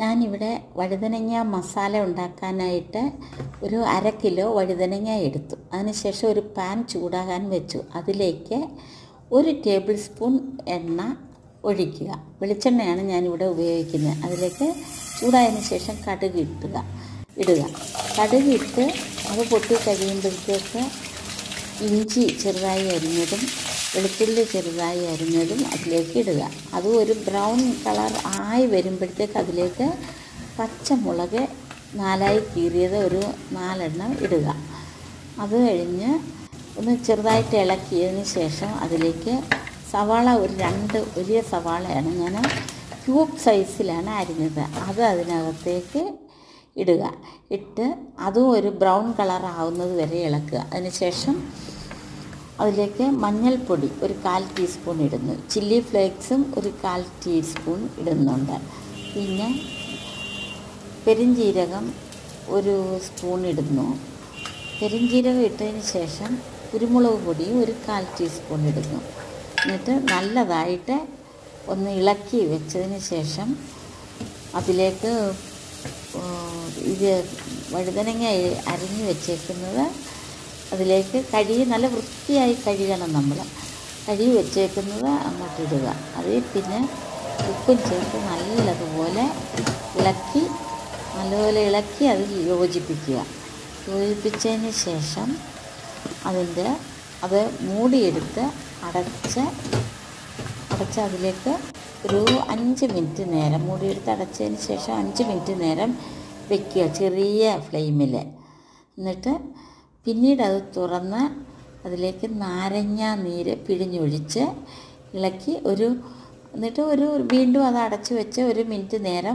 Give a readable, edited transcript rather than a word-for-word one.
ഞാനിവിടെ വഴുതനങ്ങ മസാല ഉണ്ടാക്കാനായിട്ട് ഒരു 1/2 കിലോ വഴുതനങ്ങ എടുത്തു. അതിനുശേഷം ഒരു പാൻ ചൂടാകാൻ വെച്ചു. അതിലേക്ക് 1 ടേബിൾ സ്പൂൺ എണ്ണ ഒഴിക്കുക. വെളിച്ചെണ്ണയാണ് ഞാനിവിടെ ഉപയോഗിക്കുന്നത്. അതിലേക്ക് ചൂടായതിന് ശേഷം കടുക് ഇടുക. കടുക് ഇട്ട് അത് പൊട്ടി കഴിയുമ്പോഴത്തേക്ക് ഇഞ്ചി ചെറുതായി അരിഞ്ഞതും വെളുത്തുള്ളി ചെറുതായി അരിഞ്ഞതും അതിലേക്ക് ഇടുക. അത് ഒരു ബ്രൗൺ കളർ ആയി വരുമ്പോഴത്തേക്ക് അതിലേക്ക് പച്ചമുളക് 4ആയി കീറിയത് ഒരു 4 എണ്ണം ഇടുക. അത് കഴിഞ്ഞ് ഒന്ന് ചെറുതായിട്ട് ഇളക്കിയതിന് ശേഷം അതിലേക്ക് സവാള ഒരു 2 വലിയ സവാളയാണ് ഞാൻ ക്യൂബ് സൈസിലാണ് അരിഞ്ഞത്. അത് അതിനകത്തേക്ക് ഇടുക. ഇട്ട് അതും ഒരു ബ്രൗൺ കളർ ആവുന്നത് വരെ ഇളക്കുക. അതിനുശേഷം അതിലേക്ക് മഞ്ഞൾപ്പൊടി ഒരു 1/4 ടീസ്പൂൺ ഇടുന്നു. ചില്ലി ഫ്ലേക്സും ഒരു 1/4 ടീസ്പൂൺ ഇടുന്നുണ്ട്. പിന്നെ പെരുംജീരകം ഒരു സ്പൂൺ ഇടുന്നു. പെരുംജീരകം ഇട്ടതിന് ശേഷം കുരുമുളക് പൊടി ഒരു 1/4 ടീസ്പൂൺ ഇടുന്നു. എന്നിട്ട് നല്ലതായിട്ട് ഒന്ന് ഇളക്കി വെച്ചതിന് ശേഷം അതിലേക്ക് ഇത് വഴുതനങ്ങ അരിഞ്ഞ് വെച്ചേക്കുന്നത് അതിലേക്ക് നല്ല വൃത്തിയായി കഴുകണം. നമ്മൾ കഴുകി വെച്ചേക്കുന്നത് അങ്ങോട്ട് ഇടുക. അതിൽ പിന്നെ ഉപ്പും ചേർത്ത് നല്ലതുപോലെ ഇളക്കി അത് യോജിപ്പിച്ചതിന് ശേഷം അത് മൂടിയെടുത്ത് അടച്ച് അതിലേക്ക് ഒരു 5 മിനിറ്റ് നേരം മൂടിയെടുത്ത് അടച്ചതിന് ശേഷം 5 മിനിറ്റ് നേരം വയ്ക്കുക ചെറിയ ഫ്ലെയിമിൽ. എന്നിട്ട് പിന്നീട് അത് തുറന്ന് അതിലേക്ക് നാരങ്ങ നീര് പിഴിഞ്ഞൊഴിച്ച് ഇളക്കി എന്നിട്ട് വീണ്ടും അത് അടച്ച് വെച്ച് 1 മിനിറ്റ് നേരം